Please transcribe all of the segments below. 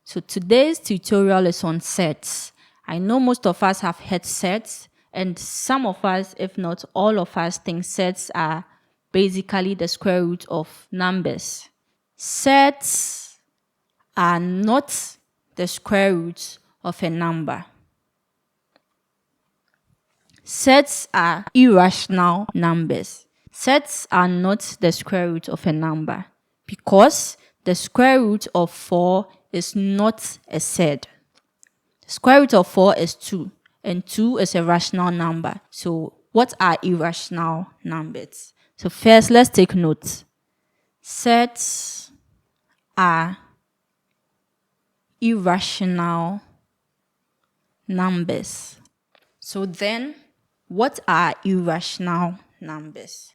So today's tutorial is on sets. I know most of us have heard sets, and some of us, if not all of us, think sets are basically the square root of numbers. Sets are not the square root of a number. Sets are irrational numbers. Sets are not the square root of a number because the square root of 4 is not a set. The square root of 4 is 2, and 2 is a rational number. So what are irrational numbers? So first, let's take note. Sets are irrational numbers. So then, what are irrational numbers?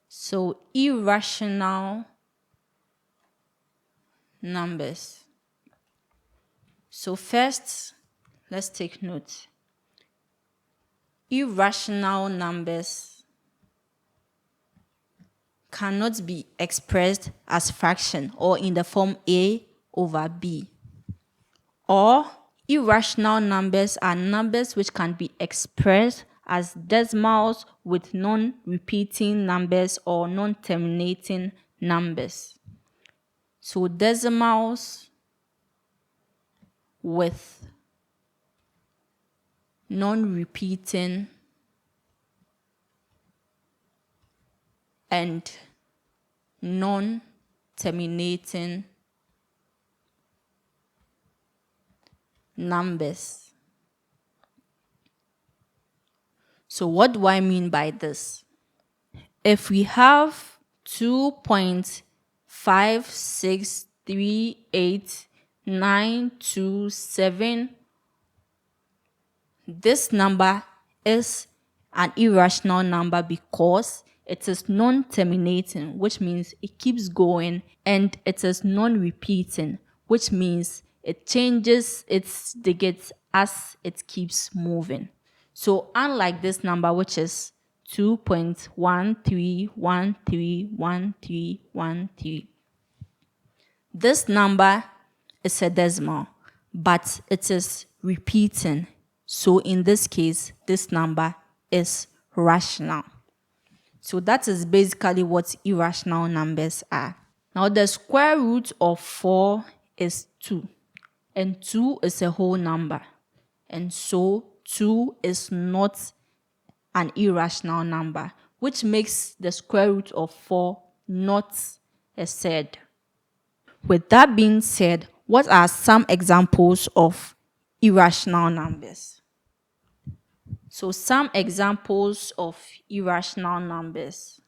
So irrational numbers. So first, let's take note. Irrational numbers cannot be expressed as fraction or in the form A over B. Or irrational numbers are numbers which can be expressed as decimals with non-repeating numbers or non-terminating numbers. So decimals with non-repeating and non-terminating numbers. So what do I mean by this? If we have 2.5638927, this number is an irrational number because it is non-terminating, which means it keeps going, and it is non-repeating, which means it changes its digits as it keeps moving. So unlike this number, which is 2.13131313, this number is a decimal, but it is repeating. So in this case, this number is rational. So that is basically what irrational numbers are. Now the square root of 4 is 2, and 2 is a whole number, and so 2 is not an irrational number, which makes the square root of 4 not a set. With that being said, what are some examples of irrational numbers? So some examples of irrational numbers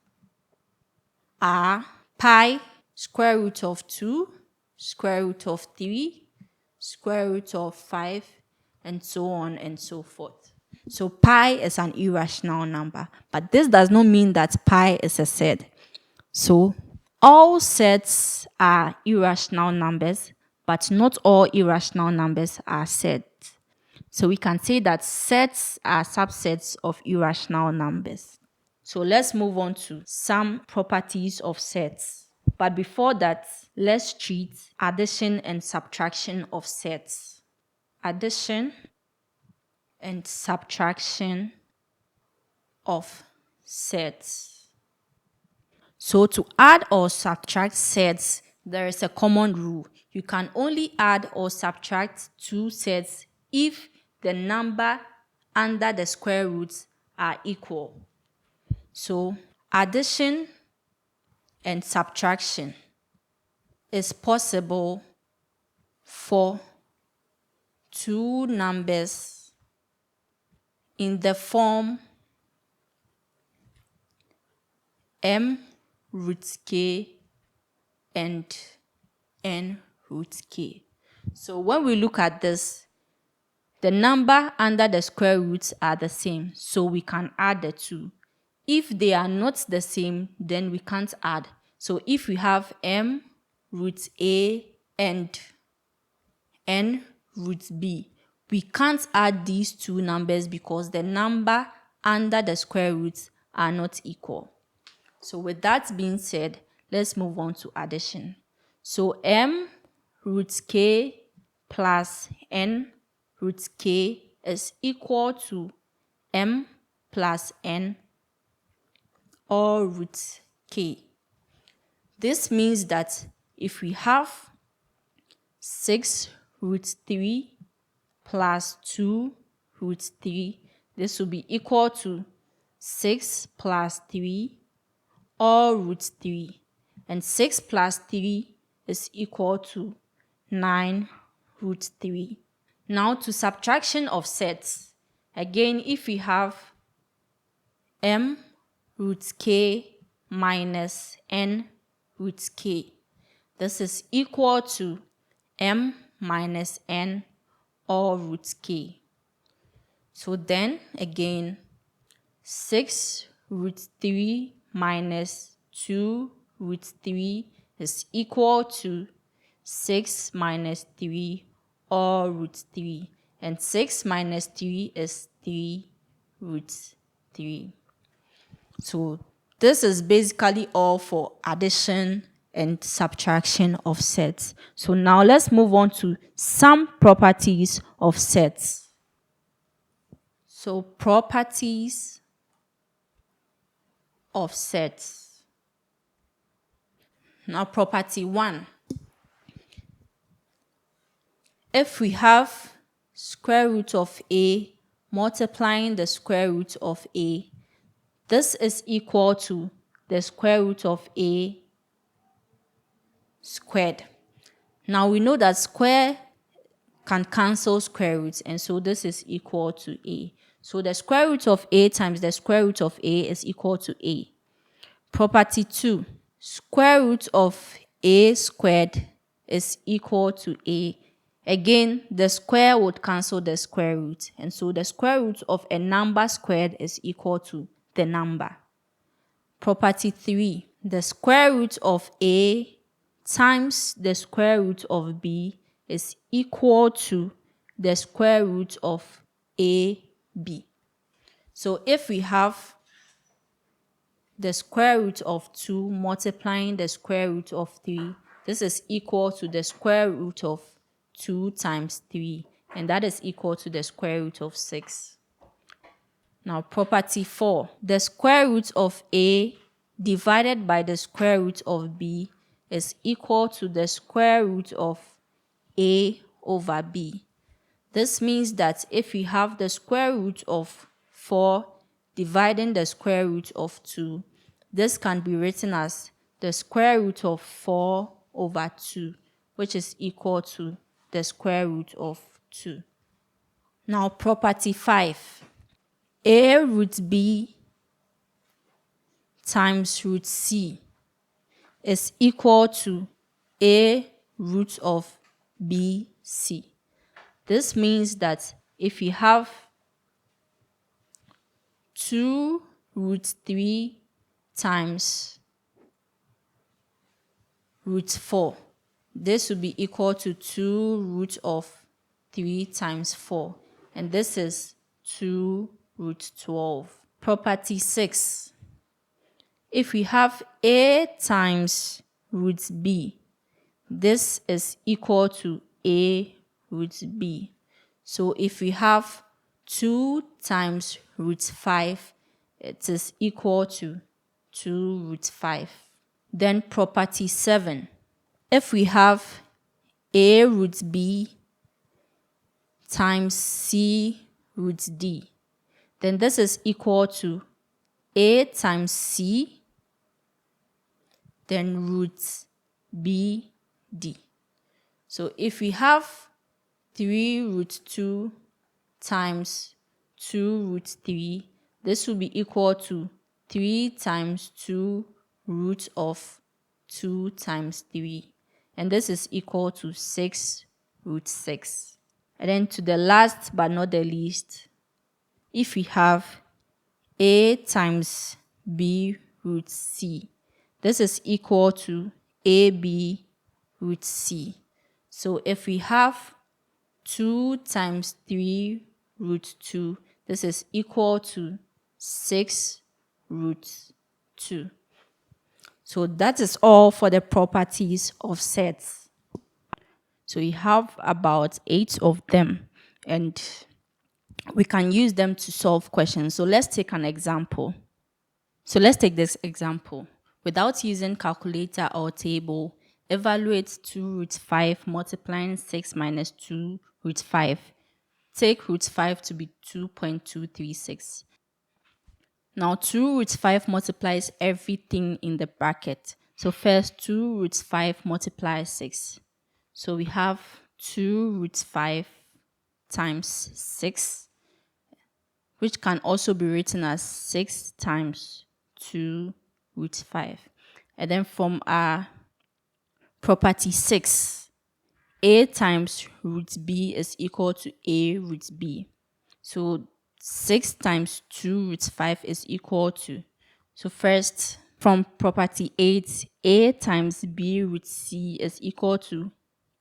are pi, square root of 2, square root of 3, square root of 5, and so on and so forth. So pi is an irrational number, but this does not mean that pi is a set. So all sets are irrational numbers, but not all irrational numbers are sets. So we can say that sets are subsets of irrational numbers. So let's move on to some properties of sets. But before that, let's treat addition and subtraction of sets. Addition and subtraction of sets. So to add or subtract sets, there is a common rule. You can only add or subtract two sets if the number under the square roots are equal. So addition and subtraction is possible for two numbers in the form m root k and n root k. So when we look at this, the number under the square roots are the same, so we can add the two. If they are not the same, then we can't add. So if we have m root a and n root b, we can't add these two numbers because the number under the square roots are not equal. So with that being said, let's move on to addition. So m root k plus n root k is equal to m plus n or root k. This means that if we have 6 root 3 plus 2 root 3, this will be equal to 6 plus 3 or root 3. And 6 plus 3 is equal to 9 root 3. Now to subtraction of sets. Again, if we have m root k minus n root k, this is equal to m minus n or root k. So then again, 6 root 3 minus 2 root 3 is equal to 6 minus 3 or root 3. And 6 minus 3 is 3 root 3. So this is basically all for addition and subtraction of sets. So now let's move on to some properties of sets. So properties of sets. Now property 1. If we have square root of a multiplying the square root of a, this is equal to the square root of a squared. Now we know that square can cancel square roots, and so this is equal to a. So the square root of a times the square root of a is equal to a. Property 2. Square root of a squared is equal to a. Again, the square would cancel the square root, and so the square root of a number squared is equal to the number. Property 3. The square root of a times the square root of b is equal to the square root of ab. So if we have the square root of 2 multiplying the square root of 3, this is equal to the square root of 2 times 3, and that is equal to the square root of 6. Now property 4. The square root of a divided by the square root of b is equal to the square root of a over b. This means that if we have the square root of 4 dividing the square root of 2, this can be written as the square root of 4 over 2, which is equal to the square root of 2. Now property 5. A root b times root c is equal to a root of bc. This means that if we have 2 root 3 times root 4, this will be equal to 2 root of 3 times 4, and this is 2 root 12. Property 6. If we have a times root b, this is equal to a root b. So if we have 2 times root 5, it is equal to 2 root 5. Then property 7. If we have a root b times c root d, then this is equal to a times c, then root b d. So if we have 3 root 2 times 2 root 3, this will be equal to 3 times 2 root of 2 times 3. And this is equal to 6 root 6. And then to the last but not the least, if we have a times b root c, this is equal to ab root c. So if we have 2 times 3 root 2, this is equal to 6 root 2. So that is all for the properties of sets. So we have about 8 of them, and we can use them to solve questions. So let's take an example. So let's take this example. Without using calculator or table, evaluate 2 root 5 multiplying 6 minus 2 root 5. Take root 5 to be 2.236. Now 2 root 5 multiplies everything in the bracket. So first 2 root 5 multiplies 6. So we have 2 root 5 times 6, which can also be written as 6 times 2 root 5. And then from our property 6, a times root b is equal to a root b. So 6 times 2 root 5 is equal to, so first from property 8, a times b root c is equal to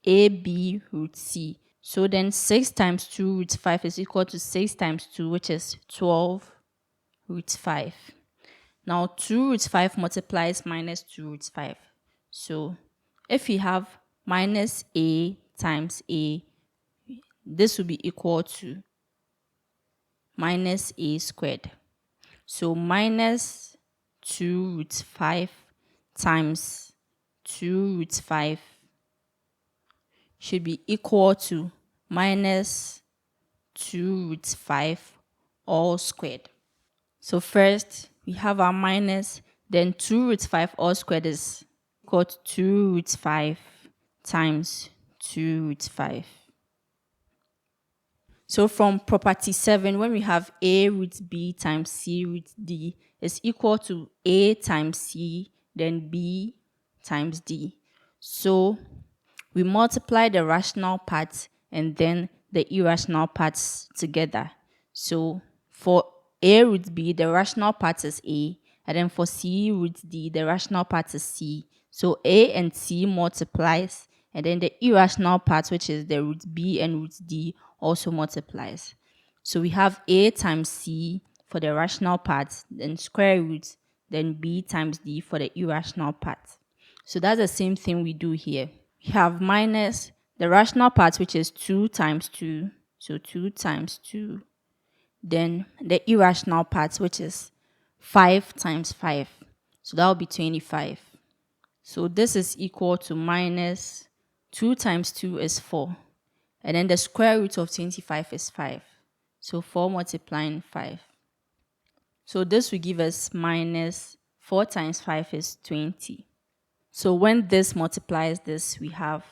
ab root c. So then 6 times 2 root 5 is equal to 6 times 2, which is 12 root 5. Now 2 root 5 multiplies minus 2 root 5. So if we have minus a times a, this will be equal to minus a squared. So minus 2 root 5 times 2 root 5 should be equal to minus 2 root 5 all squared. So first we have our minus, then 2 root 5 all squared is equal to 2 root 5 times 2 root 5. So from property 7, when we have a root b times c root d is equal to a times c, then b times d. So we multiply the rational parts and then the irrational parts together. So for a root b, the rational part is a, and then for c root d, the rational part is c. So a and c multiplies, and then the irrational part, which is the root b and root d, also multiplies. So we have a times c for the rational part, then square root, then b times d for the irrational part. So that's the same thing we do here. We have minus the rational part, which is 2 times 2, so 2 times 2. Then the irrational part, which is 5 times 5, so that will be 25. So this is equal to minus 2 times 2 is 4. And then the square root of 25 is 5. So 4 multiplying 5. So this will give us minus 4 times 5 is 20. So when this multiplies this, we have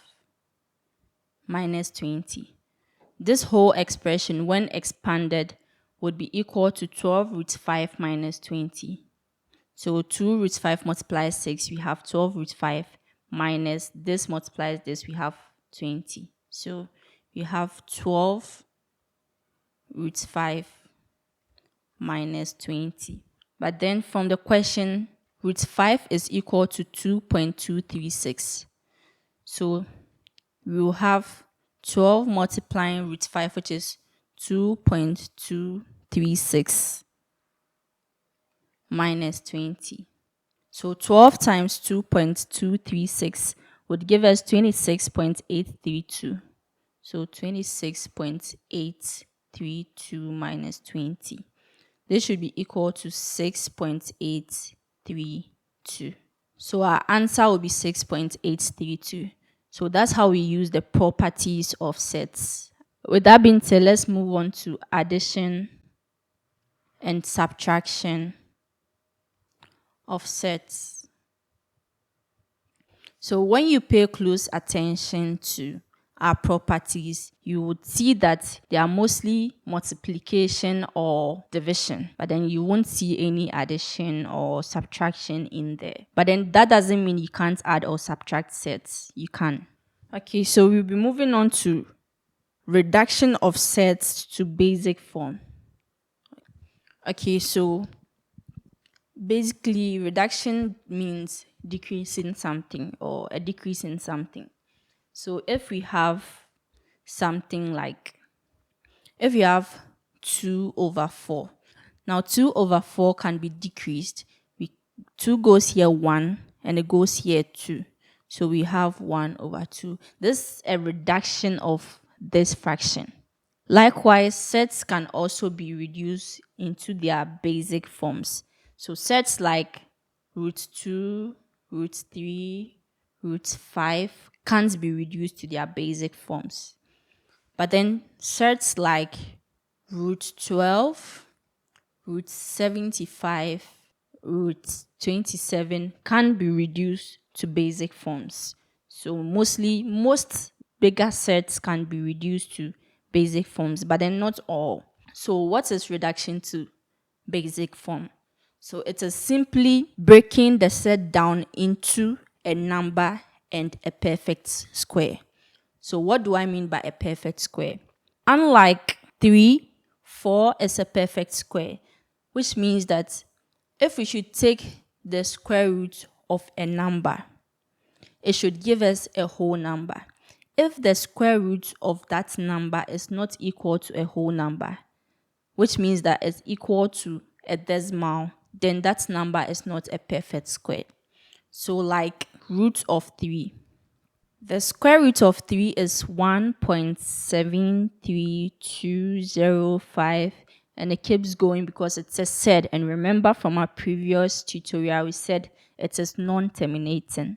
minus 20. This whole expression, when expanded, would be equal to 12 root 5 minus 20. So 2 root 5 multiplies 6, we have 12 root 5 minus this multiplies this, we have 20. So we have 12 root 5 minus 20. But then from the question, root 5 is equal to 2.236. So we will have 12 multiplying root 5, which is 2.236 minus 20. So 12 times 2.236 would give us 26.832. So 26.832 minus 20. This should be equal to 6.832. So our answer will be 6.832. So that's how we use the properties of sets. With that being said, let's move on to addition and subtraction of sets. So when you pay close attention to our properties, you would see that they are mostly multiplication or division, but then you won't see any addition or subtraction in there. But then that doesn't mean you can't add or subtract sets. You can. Okay, so we'll be moving on to reduction of sets to basic form. Okay, so basically reduction means decreasing something or a decrease in something. So if we have something like, if you have 2 over 4, now 2 over 4 can be decreased. 2 goes here 1, and it goes here 2. So we have 1 over 2. This is a reduction of this fraction. Likewise, sets can also be reduced into their basic forms. So sets like root 2, root 3, root 5 can't be reduced to their basic forms. But then sets like root 12, root 75, root 27 can be reduced to basic forms. So most bigger sets can be reduced to basic forms, but then not all. So what is reduction to basic form? So it is simply breaking the set down into a number and a perfect square. So what do I mean by a perfect square? Unlike 3, 4 is a perfect square, which means that if we should take the square root of a number, it should give us a whole number. If the square root of that number is not equal to a whole number, which means that it's equal to a decimal, then that number is not a perfect square. So like root of 3. The square root of 3 is 1.73205, and it keeps going because it's a set. And remember from our previous tutorial, we said it is non-terminating.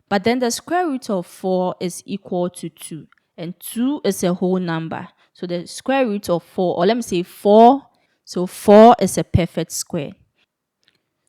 But then the square root of 4 is equal to 2, and 2 is a whole number. So the square root of 4, or let me say 4, so 4 is a perfect square.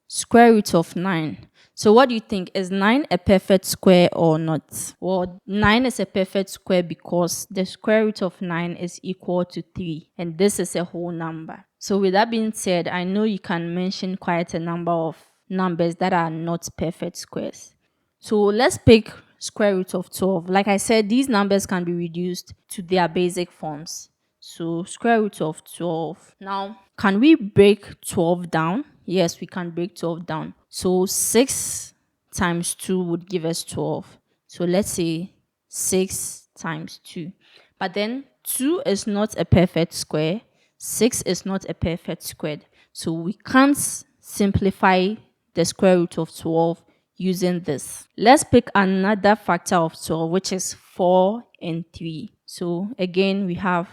Square root of 9. So what do you think? Is 9 a perfect square or not? Well, 9 is a perfect square because the square root of 9 is equal to 3, and this is a whole number. So with that being said, I know you can mention quite a number of numbers that are not perfect squares. So let's pick square root of 12. Like I said, these numbers can be reduced to their basic forms. So square root of 12. Now, can we break 12 down? Yes, we can break 12 down. So 6 times 2 would give us 12. So let's say 6 times 2. But then 2 is not a perfect square. 6 is not a perfect square. So we can't simplify the square root of 12 using this. Let's pick another factor of 12, which is 4 and 3. So again, we have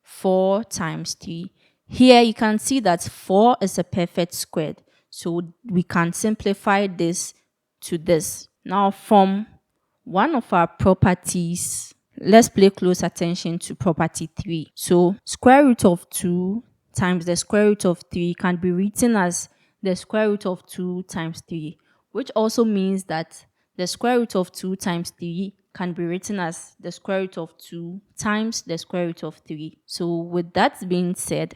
4 times 3. Here you can see that 4 is a perfect square. So we can simplify this to this. Now from one of our properties, let's pay close attention to property 3. So square root of 2 times the square root of 3 can be written as the square root of 2 times 3, which also means that the square root of 2 times 3 can be written as the square root of 2 times the square root of 3. So with that being said,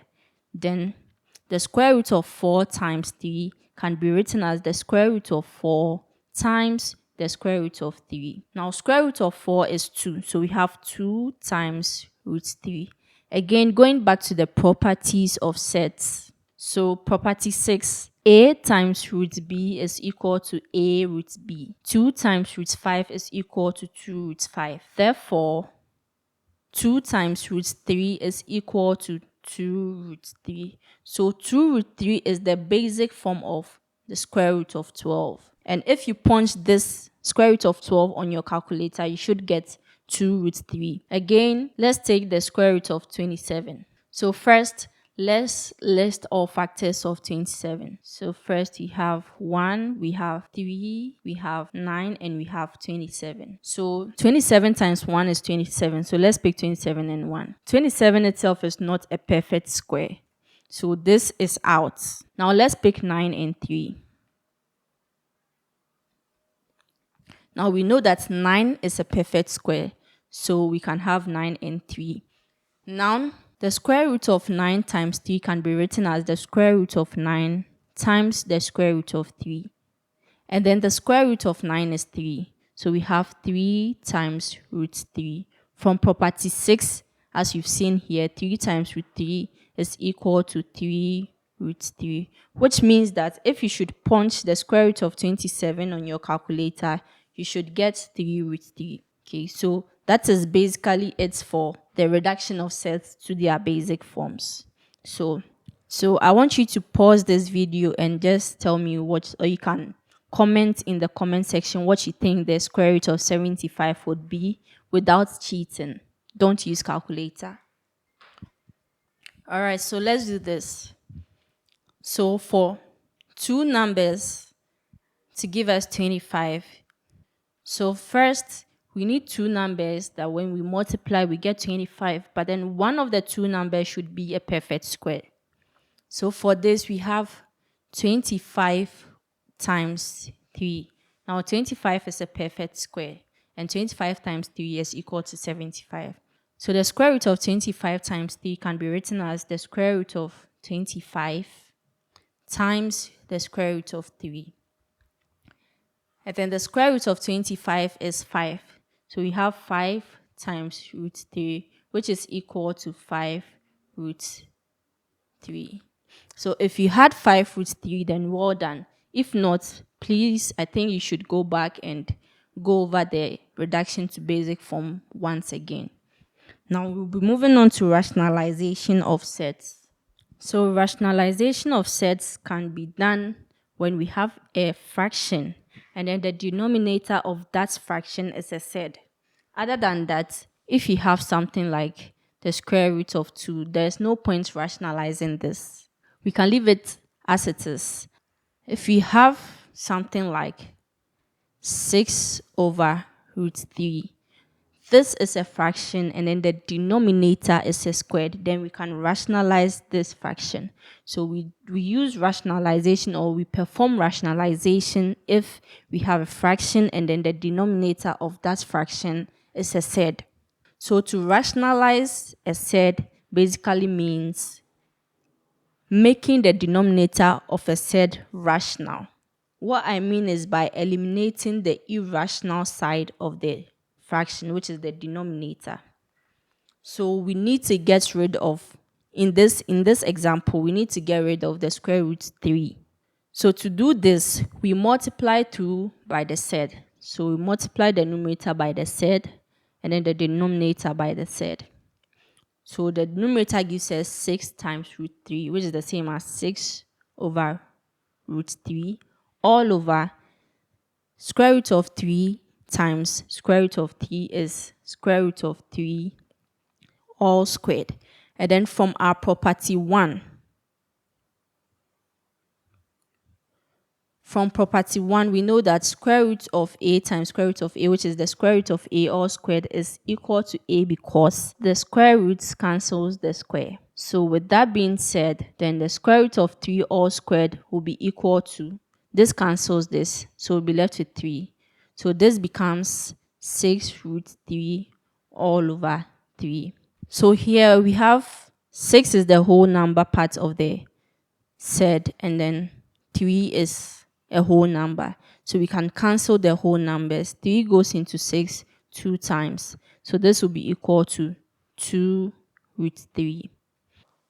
then the square root of 4 times 3 can be written as the square root of 4 times the square root of 3. Now square root of 4 is 2, so we have 2 times root 3. Again, going back to the properties of sets. So property 6, a times root b is equal to a root b. 2 times root 5 is equal to 2 root 5. Therefore, 2 times root 3 is equal to 2 root 3. So 2 root 3 is the basic form of the square root of 12. And if you punch this square root of 12 on your calculator, you should get 2 root 3. Again, let's take the square root of 27. So first, let's list all factors of 27. So first we have 1, we have 3, we have 9, and we have 27. So 27 times 1 is 27. So let's pick 27 and 1. 27 itself is not a perfect square. So this is out. Now let's pick 9 and 3. Now we know that 9 is a perfect square. So we can have 9 and 3. Now, the square root of 9 times 3 can be written as the square root of 9 times the square root of 3. And then the square root of 9 is 3. So we have 3 times root 3. From property 6, as you've seen here, 3 times root 3 is equal to 3 root 3. Which means that if you should punch the square root of 27 on your calculator, you should get 3 root 3. Okay, so that is basically it for the reduction of sets to their basic forms. So I want you to pause this video and just tell me what, or you can comment in the comment section what you think the square root of 75 would be without cheating. Don't use calculator. All right, so let's do this. So for two numbers to give us 25, so first we need two numbers that when we multiply we get 25, but then one of the two numbers should be a perfect square. So for this we have 25 times 3. Now 25 is a perfect square and 25 times 3 is equal to 75. So the square root of 25 times 3 can be written as the square root of 25 times the square root of 3. And then the square root of 25 is 5. So we have 5 times root 3, which is equal to 5 root 3. So if you had 5 root 3, then well done. If not, please, I think you should go back and go over the reduction to basic form once again. Now we'll be moving on to rationalization of sets. So rationalization of sets can be done when we have a fraction and then the denominator of that fraction is a set. Other than that, if you have something like the square root of 2, there's no point rationalizing this. We can leave it as it is. If we have something like 6 over root 3, this is a fraction and then the denominator is a squared, then we can rationalize this fraction. So we use rationalization, or we perform rationalization if we have a fraction and then the denominator of that fraction is a third. So to rationalize a third basically means making the denominator of a third rational. What I mean is by eliminating the irrational side of the fraction, which is the denominator. So we need to get rid of, in this example, we need to get rid of the square root 3. So to do this, we multiply 2 by the third. So we multiply the numerator by the third and then the denominator by the third. So the numerator gives us 6 times root 3, which is the same as 6 over root 3 all over square root of 3 times square root of 3 is square root of 3 all squared. And then from our property 1, we know that square root of a times square root of a, which is the square root of a all squared, is equal to a because the square roots cancels the square. So with that being said, then the square root of 3 all squared will be equal to, this cancels this, so we'll be left with 3. So this becomes 6 root 3 all over 3. So here we have 6 is the whole number part of the set, and then 3 is a whole number. So we can cancel the whole numbers. 3 goes into 6 2 times. So this will be equal to 2 root 3.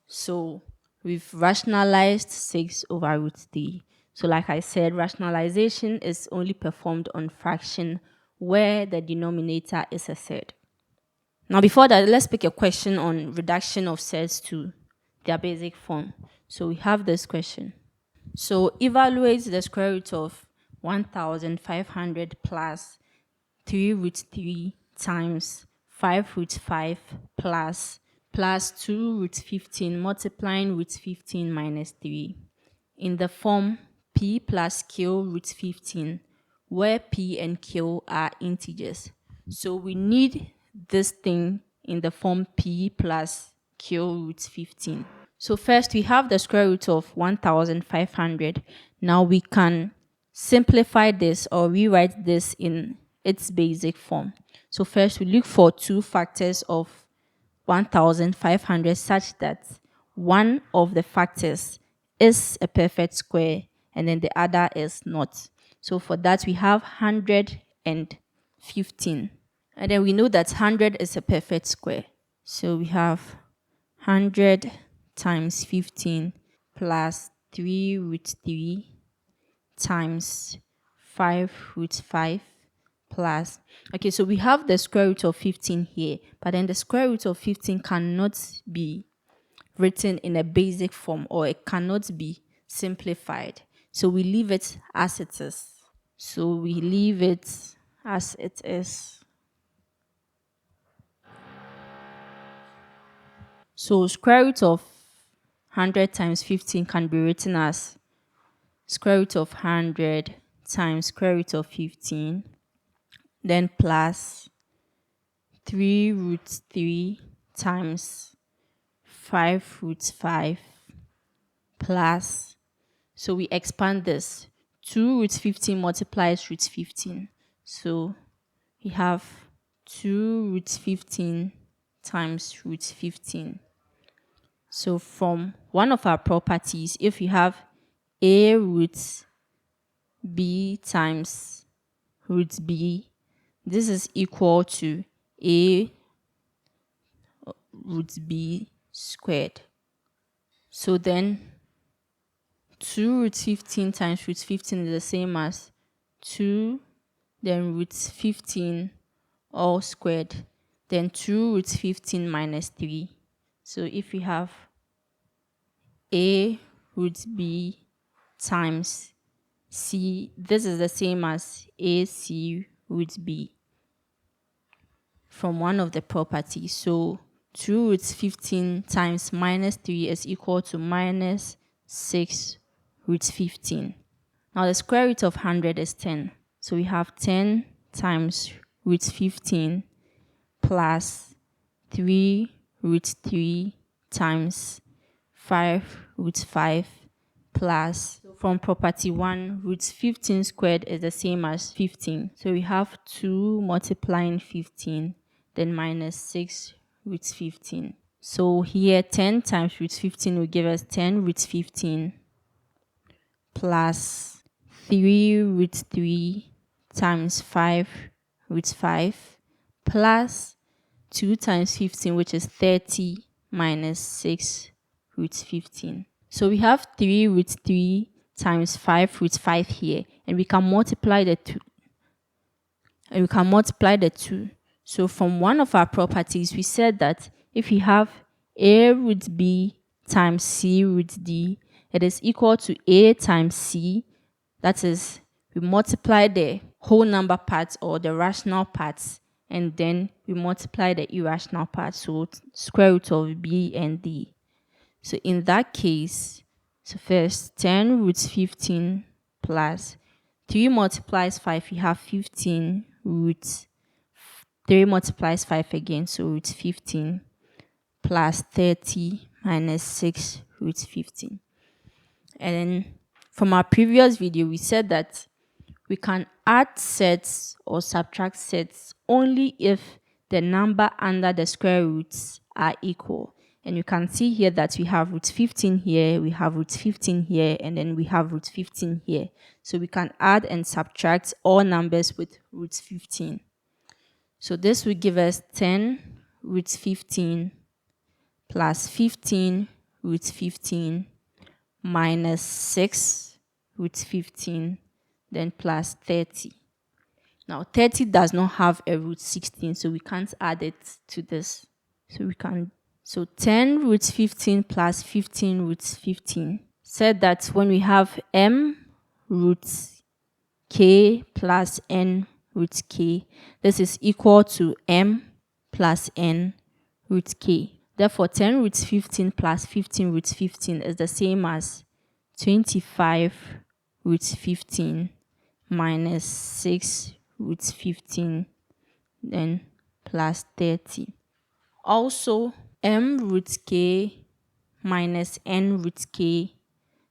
So we've rationalized 6 over root 3. So like I said, rationalization is only performed on fraction where the denominator is a third. Now before that, let's pick a question on reduction of sets to their basic form. So we have this question. So evaluate the square root of 1500 plus 3 root 3 times 5 root 5 plus 2 root 15 multiplying root 15 minus 3 in the form p plus q root 15, where p and q are integers. So we need this thing in the form p plus q root 15. So first we have the square root of 1500. Now we can simplify this or rewrite this in its basic form. So first we look for two factors of 1500 such that one of the factors is a perfect square and then the other is not. So for that we have 115. And then we know that 100 is a perfect square. So we have 100 times 15 plus 3 root 3 times 5 root 5 plus, okay, so we have the square root of 15 here, but then the square root of 15 cannot be written in a basic form, or it cannot be simplified. So we leave it as it is. So we leave it as it is. So square root of 100 times 15 can be written as square root of 100 times square root of 15, then plus 3 root 3 times 5 root 5 plus, so we expand this. 2 root 15 multiplies root 15. So we have 2 root 15 times root 15. So from one of our properties, if we have a root b times root b, this is equal to a root b squared. So then 2 root 15 times root 15 is the same as 2, then root 15 all squared, then 2 root 15 minus 3. So if we have a root b times c, this is the same as ac root b from one of the properties. So 2 root 15 times minus 3 is equal to minus 6 root 15. Now the square root of 100 is 10. So we have 10 times root 15 plus 3 root 3 times 5 root 5 plus, from property 1, root 15 squared is the same as 15. So we have 2 multiplying 15, then minus 6 root 15. So here 10 times root 15 will give us 10 root 15 plus 3 root 3 times 5 root 5 plus 2 times 15, which is 30, minus 6 root 15. So we have 3 root 3 times 5 root 5 here, and we can multiply the 2. So from one of our properties, we said that if we have a root b times c root d, it is equal to a times c. That is, we multiply the whole number parts or the rational parts, and then we multiply the irrational parts, so square root of b and d. So in that case, so first 10 root 15 plus 3 multiplies 5, we have 15 root 3 multiplies 5 again, so root 15 plus 30 minus 6 root 15. And then from our previous video, we said that we can add sets or subtract sets only if the number under the square roots are equal. And you can see here that we have root 15 here, we have root 15 here, and then we have root 15 here. So we can add and subtract all numbers with root 15. So this will give us 10 root 15 plus 15 root 15 minus 6 root 15, then plus 30. Now 30 does not have a root 16, so we can't add it to this. So 10 root 15 plus 15 root 15 said that when we have m root k plus n root k, this is equal to m plus n root k. Therefore, 10 root 15 plus 15 root 15 is the same as 25 root 15 minus 6 root 15, then plus 30. Also, m root k minus n root k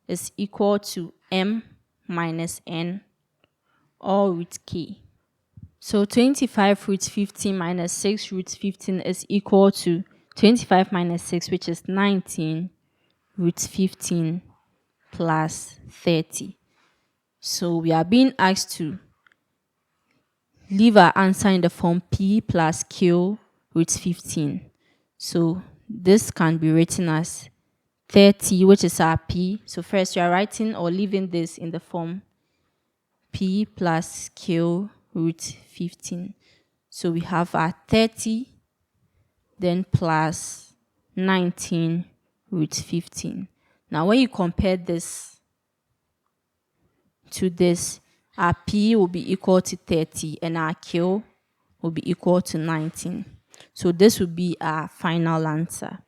is equal to m minus n all root k. So 25 root 15 minus 6 root 15 is equal to 25 minus 6, which is 19 root 15 plus 30. So we are being asked to leave our answer in the form p plus q root 15. So this can be written as 30, which is our p. So first we are writing or leaving this in the form p plus q root 15. So we have our 30, then plus 19 root 15. Now when you compare this to this, our P will be equal to 30 and our Q will be equal to 19. So this will be our final answer.